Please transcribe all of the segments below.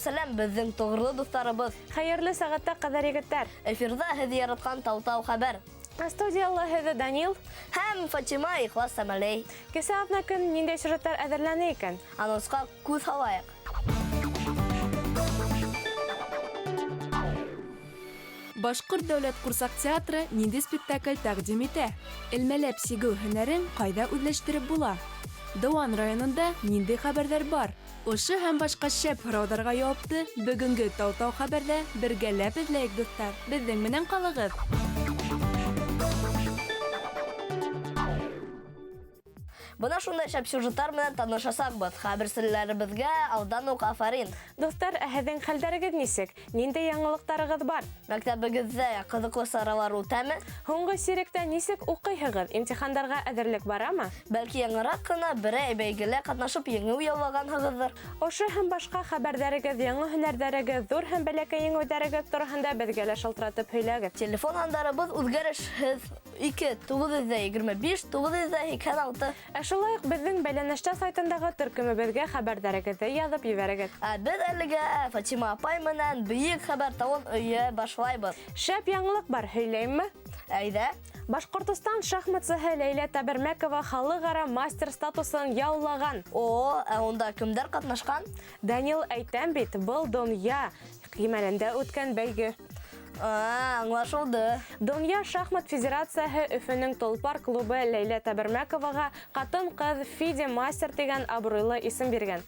Сәләм, беҙҙең тоғроло дуҫтарыбыҙ. Хәйерле сәғәттә ҡаҙар егеттәр. Эфирҙа һеҙ яратҡан Тау-Тау хәбәр. Студияла һеҙҙе Данил Һәм Фатима Ихлас Сәмәләй. Кесе аҙна көн ниндәй сюжеттар әҙерләне икән? Анонсҡа күҙ һалайыҡ. Башҡорт дәүләт ҡурсаҡ театры ниндәй спектакль тәҡдим итә? Элмәләп сигеү һөнәрен ҡайҙа үҙләштереп була? Дыуан районында ниндәй хәбәрҙәр бар? Ошо һәм башҡа шәп һорауҙарға яуапты бөгөнгө Тау-Тау хәбәрҙә бергәләп эҙләйек, дуҫтар. Беҙҙең менән ҡалығыҙ. Бына шундай шәп сюжеттар менән танышасаҡбыҙ. Хәбәрселәребеҙгә алдан уҡ афарин. Дуҫтар, һеҙҙең хәлдәрегеҙ нисек? Ниндәй яңылыҡтарығыҙ бар? Мәктәбегеҙҙә ҡыҙыҡлы саралар үтәме? Һуңғы сиректә нисек уҡыйһығыҙ? Имтихандарға әҙерлек барамы? Бәлки яңыраҡ ҡына берәй бәйгелә ҡатнашып еңеү яулағанһығыҙҙыр. Ошо һәм башҡа хәбәрҙәрегеҙ, яңы һөнәрҙәрегеҙ, ҙур һәм бәләкәй еңеүҙәрегеҙ тураһында беҙгә лә шылтыратып һөйләгеҙ. Телефон һандарыбыҙ үҙгәрешһеҙ 2-925-986. Шулай уҡ беҙҙең бәйләнештә сайтындағы төркөмөбөҙгә хәбәрҙәрегеҙҙе яҙып ебәрегеҙ. Беҙ әлегә Фатима апай менән бейек хәбәр тауын өйә башлайбыҙ. Шәп яңылыҡ бар, һөйләйемме? Әйҙә. Башҡортостан шахматсыһы Ләйлә Тәбермәкова халыҡара мастер статусын яулаған. Унда кемдәр ҡатнашҡан? Данил, әйтәм бит, был донъя кимәлендә үткән бәйге. Аңлашылды. Донъя шахмат федерацияһы Өфөнөң Толпар клубы Ләйлә Тәбермәковаға ҡатын-ҡыҙ Фиде мастер тигән абруйлы исем биргән.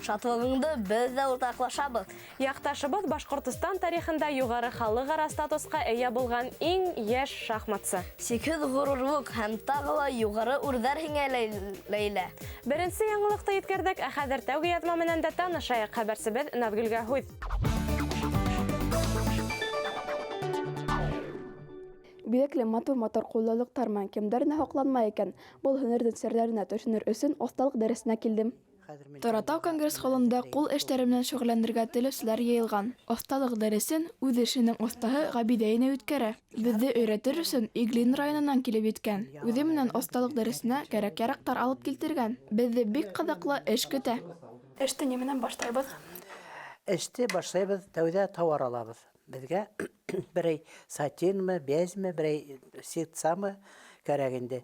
Шатлығыңды беҙ ҙә уртаҡлашабыҙ. Яҡташыбыҙ Башҡортостан тарихында юғары халыҡара статусҡа эйә булған иң йәш шахматсы. Сикһеҙ ғорурлыҡ һәм тағы ла юғары үрҙәр һиңә, Ләйлә. Беренсе яңылыҡты еткерҙек, ә хәҙер тәүге яҙма менән дә танышайыҡ. Хәбәрсебеҙ Наҙгөлгә һүҙ. Биҙәкле матур-матур ҡуллылыҡтар менән кемдәренә һоҡланмай икән? Был һөнәрҙең серҙәренә төшөнөр өсөн оҫталыҡ дәресенә килдем. Торатау конгресс холлында ҡул эштәре менән шөғөлләнергә теләүселәр йыйылған. Оҫталыҡ дәресен үҙ эшенең оҫтаһы Ғәбиҙә инәй үткәрә. Беҙҙе өйрәтер өсөн Иглин районынан килеп еткән. Үҙе менән оҫталыҡ дәресенә кәрәк-яраҡтар алып килтергән. Беҙҙе бик ҡыҙыҡлы эш көтә. Эште ни менән башлайбыҙ? Эште башлайбыҙ, тәүҙә тауар алабыҙ. Беҙгә берәй сатинмы, бәзме, берәй ситсамы кәрәк инде.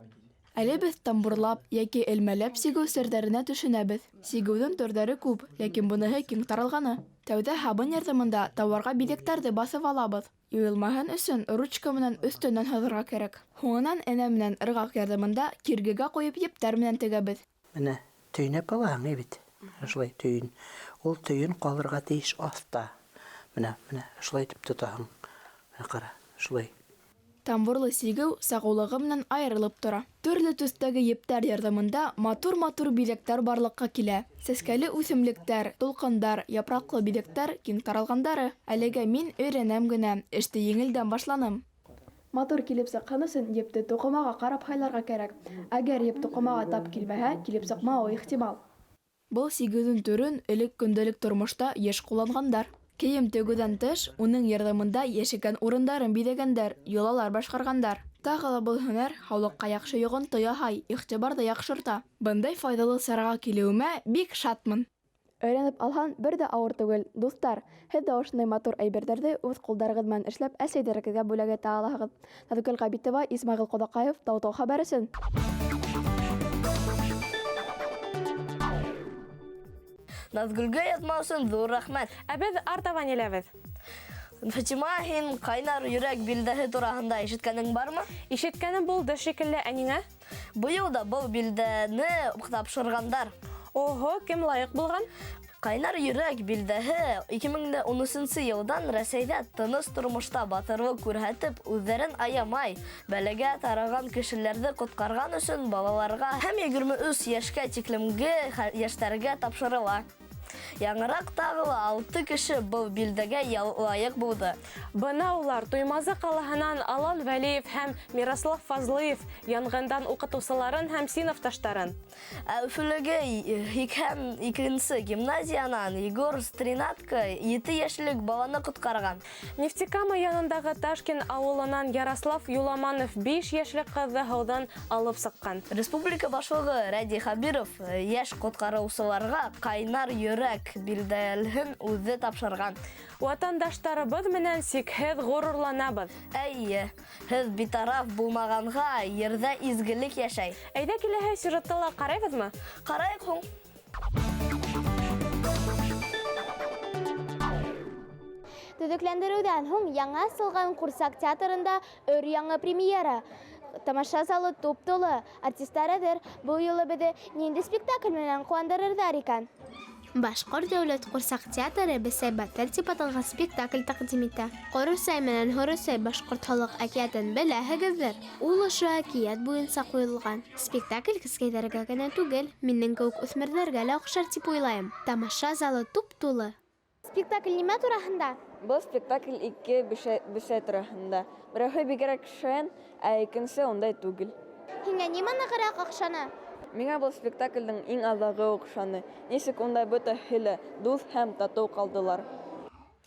Әле беҙ тамбурлап йәки элмәләп сигеү серҙәренә төшөнәбеҙ. Сигеүҙең төрҙәре күп, ләкин быныһы киң таралғаны. Тәүҙә һабын ярҙамында тауарға биҙәктәрҙе баҫып алабыҙ. Юйылмаһын өсөн ручка менән өҫтөнән һыҙырға кәрәк. Һуңынан энә менән ырғаҡ ярҙамында киргегә ҡуйып ептәр менән тегәбеҙ. Менә төйнәп алаһың, ни бит? Шулай төйөн. Ул төйөн ҡалырға тейеш аҫта. Менә, шулай итеп тотаһың. Менә ҡара, шулай. Тамбурлы сигеү сағыулығы менән айырылып тора. Төрлө төҫтәге ептәр ярҙамында матур-матур биҙәктәр барлыҡҡа килә. Сәскәле үҫемлектәр, тулҡындар, япраҡлы биҙәктәр киң таралғандары. Әлегә мин өйрәнәм генә, эште еңелдән башланым. Матур килеп сыҡҡан өсөн епте туҡымаға ҡарап һайларға кәрәк. Әгәр еп туҡымаға тап килмәһә, килеп сыҡмауы ихтимал. Был сигеүҙең төрөн элек көндәлек тормошта йәш ҡулланғандар. Кейем тегеүҙән тыш, уның ярҙамында йәшәгән урындарын биҙәгәндәр, йолалар башҡарғандар. Тағы ла был һөнәр һаулыҡҡа яҡшы йоғонто яһай, иғтибарҙы яҡшырта. Бындай файҙалы сараға килеүемә бик шатмын. Өйрәнеп алһаң, бер дә ауыр түгел. Дуҫтар, һеҙ дә ошондай матур әйберҙәрҙе үҙ ҡулдарығыҙ менән эшләп әсәйҙәрегеҙгә бүләк итә алаһығыҙ. Наҙгөл Ғәбитова, Исмәғил Ҡоҙаҡаев, Тау-Тау хәбәр өсөн. Наҙгөлгә яҙма өсөн ҙур рәхмәт. Ә беҙ артабан еләбеҙ. Фатима, һин ҡайнар йөрәк билдәһе тураһында ишеткәнең бармы? Ишеткәнем булды шикелле, ә ниңә? Быйыл да был билдәне тапшырғандар. Оһо, кем лайыҡ булған? Ҡайнар йөрәк билдәһе 2013 йылдан Рәсәйҙә тыныс тормошта батырлыҡ күрһәтеп, үҙҙәрен аямай, бәләгә тараған кешеләрҙе ҡотҡарған өсөн балаларға һәм 23 йәшкә тиклемге йәштәргә тапшырыла. Яңыраҡ тағы ла 6 кеше был билдәгә лайыҡ булды. Бына улар Туймазы ҡалаһынан Алан Вәлиев һәм Мирослав Фазлыев, янғындан уҡытыусыларын һәм синыфташтарын. Өфөлөгө 82-нсе гимназиянан Егор Стринатко 7 йәшлек баланы ҡотҡарған. Нефтекама янындағы Ташкин ауылынан Ярослав Юламанов 5 йәшлек ҡыҙҙы һыуҙан алып сыҡҡан. Республика башлығы Рәди Хабиров йәш ҡотҡарыусыларға ҡайнар йөрәк билдәлеһен үҙе тапшырған. Ватандаштарыбыҙ менән сикһеҙ ғорурланабыҙ. Әйе, һеҙ битараф булмағанға ерҙә изгелек йәшәй. Әйҙә киләһе сюжетты ла ҡарайбыҙмы? Ҡарайыҡ һуң. Төҙөкләндереүҙән һуң яңы асылған Ҡурсаҡ театрында өр-яңы премьера. Тамаша залы туп-тулы. Артистар әҙер. Был юлы беҙҙе ниндәй спектакль менән ҡыуандырырҙар икән? Башҡорт дәүләт ҡурсаҡ театры Бесәй батыр тип аталған спектакль тәҡдим итә. Ҡоросай менән Һоросай башҡорт халыҡ әкиәтен беләһегеҙҙер. Ул ошо әкиәт буйынса ҡуйылған. Спектакль кескәйҙәргә генә түгел, минең кеүек үҫмерҙәргә лә оҡшар тип уйлайым. Тамаша залы туп-тулы. Спектакль нимә тураһында? Был спектакль ике бесәй тураһында. Берәүһе бигерәк шән, ә икенсе ундай түгел. Һиңә нимә нығыраҡ оҡшаны? Миңә был спектакльдең иң аҙағы оҡшаны. Нисек ундай бөтәһе лә дуҫ һәм татыу ҡалдылар.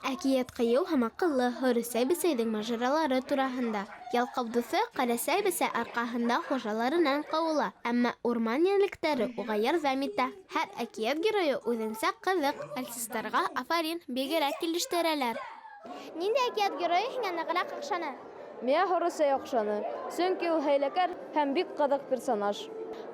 Әкиәт ҡыйыу һәм аҡыллы Һоросай бесәйҙең мажаралары тураһында. Ялҡау дуҫы Ҡарасай бесәй арҡаһында хужаларынан ҡыуыла, әммә урман йәнлектәре уға ярҙам итә. Һәр әкиәт геройы үҙенсә ҡыҙыҡ. Артистарға афарин, бигерәк килештерәләр. Ниндәй әкиәт геройы һиңә нығыраҡ оҡшаны? Миңә Һоросай оҡшаны, сөнки ул хәйләкәр һәм бик ҡыҙыҡ персонаж.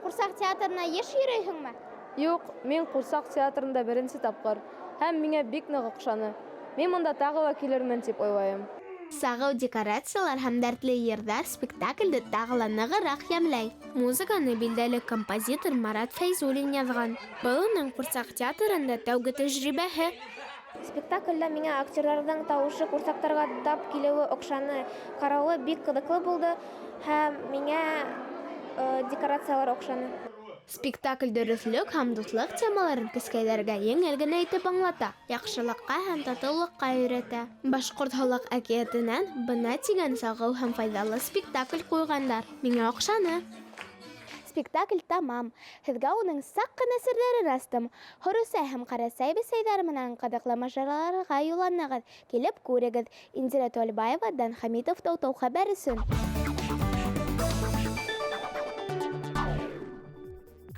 Ҡурсаҡ театрына йыш йөрөйһөңмө? Юҡ, мин Ҡурсаҡ театрында беренсе тапҡыр һәм миңә бик ныҡ оҡшаны. Мин бында тағы ла килермен тип уйлайым. Сағыу декорациялар һәм дәртле йырҙар спектаклде тағы ла нығыраҡ йәмләй. Музыканы билдәле композитор Марат Фәйзуллин яҙған. Был уның Ҡурсаҡ театрында тәүге тәжрибәһе. Спектакльдә миңә актерҙарҙың тауышы ҡурсаҡтарға тап килеүе оҡшаны. Ҡарауы бик ҡыҙыҡлы булды һәм миңә декорациялар оҡшаны. Спектакль дөрөҫлөк һәм дуҫлык темаларын кескәйҙәргә еңел генә итеп аңлата, яҡшылыҡҡа һәм татыулыҡҡа өйрәтә. Башҡорт халыҡ әкиәтенән бына тигән сағыу һәм файҙалы спектакль ҡуйғандар. Миңә оҡшаны. Спектакль тамам. Һеҙгә уның саҡ ҡына серҙәрен астым. Һоросай һәм Ҡарасай бесәйҙәре менән ҡыҙыҡлы мажараларға юлланығыҙ. Килеп күрегеҙ. Индира Толбаева, Дан Хәмитов, Тау-Тау хәбәр өсөн.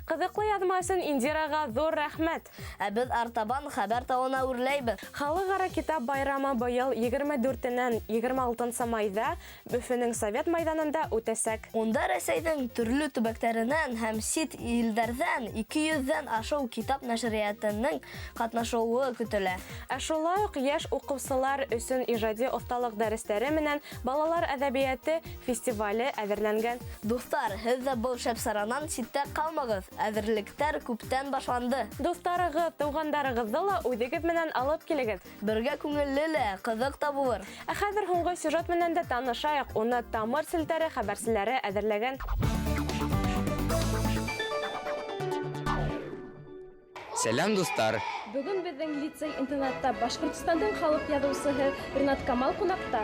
Ҡыҙыҡлы яҙма өсөн Индираға ҙур рәхмәт. Ә беҙ артабан хәбәр тауына үрләйбеҙ. Халыҡ-ара китап байрамы быйыл 24-нән 26 майҙа Өфөнөң Совет майҙанында үтәсәк. Унда Рәсәйҙең төрлө төбәктәренән һәм сит илдәрҙән 200-дән ашыу китап нәшриәтенең ҡатнашыуы көтөлә. Ә шулай уҡ йәш уҡыусылар өсөн ижади оҫталыҡ дәрестәре менән балалар әҙәбиәте фестивале әҙерләнгән. Дуҫтар, һеҙ ҙә был шәп саранан ситтә ҡалмағыҙ. Әҙерлектәр күптән башланды. Дуҫтарығыҙ, туғандарығыҙҙы ла үҙегеҙ менән алып килегеҙ. Бергә күңелле лә, ҡыҙыҡ та булыр. Ә хәҙер һуңғы сюжет менән дә танышайыҡ. Уны Тамыр селтәре хәбәрселәре әҙерләгән. Сәләм, дуҫтар! Бөгөн беҙҙең лицей-интернатта Башҡортостандың халыҡ яҙыусыһы Ринат Камал ҡунаҡта.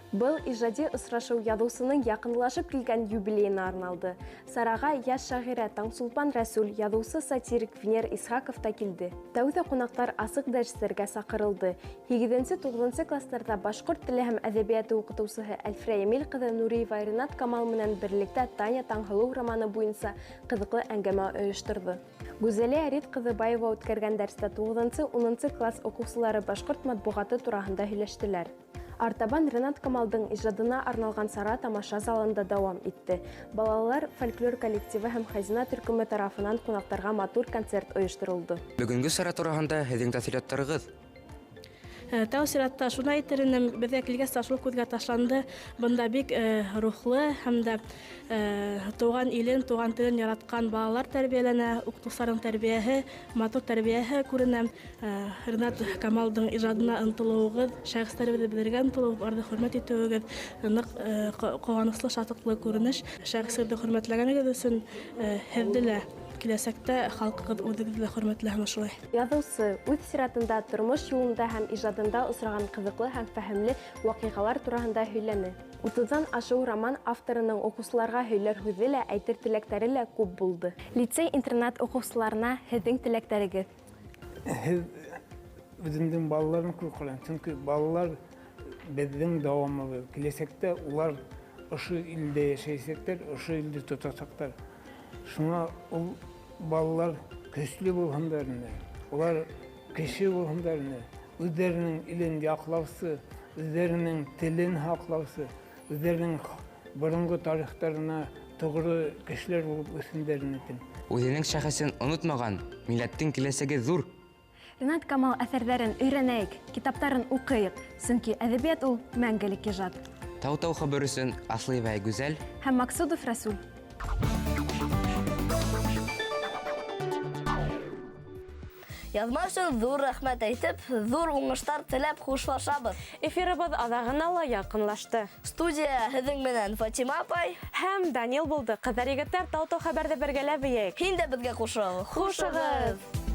Был ижади осрашыу яҙыусының яҡынлашып килгән юбилейына арналды. Сараға йәш шағирә Таңсулпан Рәсүл, яҙыусы сатирик Венер Исхаков та килде. Тәүҙә ҡунаҡтар асыҡ дәрестәргә саҡырылды. 8-9 кластарҙа башҡорт теле һәм әҙәбиәте уҡытыусыһы Әлфрә Емил ҡыҙы Нуриева Ринат Камал менән берлектә Таня Таңһылыу романы буйынса ҡыҙыҡлы әңгәмә ойошторҙо. Гүзәлиә Рит ҡыҙы Баева үткәргән дәрестә 9-10 класс уҡыусылары башҡорт матбуғаты тураһында һөйләштеләр. Артабан Ринат Камалдың ижадына арналған сара тамаша залында дауам итте. Балалар фольклор коллективы һәм Хазина төркөмө тарафынан ҡунаҡтарға матур концерт ойошторолдо. Бөгөнгө сара тураһында һеҙҙең тәьҫораттарығыҙ? Тәү сиратта шуны әйтеренем, беҙгә килгәс шул күҙгә ташланды. Бында бик рухлы һәм дә туған илен, туған телен яратҡан балалар тәрбиәләнә, уҡытыусыларҙың тәрбиәһе, матур тәрбиәһе күренә. Ринат Камалдың ижадына ынтылыуығыҙ, шәхестәребеҙҙе белергә ынтылыуығыҙ, хөрмәт итеүегеҙ ныҡ ҡыуаныслы, шатлыҡлы күренеш. Шәхестәрҙе хөрмәтләгәнегеҙ өсөн һеҙҙе лә киләсәктә халкыгыз үҙегеҙҙе хөрмәтләһен шулай. Яҙыусы үҙ сиратында тормош юлында һәм ижадында осраған ҡыҙыҡлы һәм фәһемле ваҡиғалар тураһында һөйләне. 30-дан ашыу роман авторының уҡыусыларға һөйләр һүҙе лә, әйтер теләктәре лә күп булды. Лицей-интернат уҡыусыларына һеҙҙең теләктәрегеҙ? Һеҙ үҙемдең балаларын күп ҡалам, сөнки балалар беҙҙең дауамыбыҙ. Киләсәктә улар ошо илдә йәшәйәсәктәр, ошо илде тотасаҡтар. Шуңа ул балалар көслө булһындар ине. Улар кеше булһындар ине. Үҙҙәренең илен яҡлаусы, үҙҙәренең телен һаҡлаусы, үҙҙәренең боронғо тарихтарына тоғро кешеләр булып үҫендәр ине. Үҙенең шәхесен онотмаған, милләттең киләсәге ҙур. Ринат Камал әҫәрҙәрен өйрәнәйек, китаптарын уҡыйыҡ, сөнки әҙәбиәт ул мәңгелек ижад. Тау-тау хәбәр өсөн Аслыева Гүзәл Һәм Максудов Рәсүл. Яҙма өсөн ҙур рәхмәт әйтеп, ҙур уңыштар теләп хушлашабыҙ. Эфирыбыҙ аҙағына ла яҡынлашты. Студия һеҙҙең менән Фатима апай Һәм Данил булды. Ҡыҙҙар, егеттәр, тау-тау хәбәрҙе бергәләп бейек. Һин дә беҙгә ҡушыл. Хушығыҙ!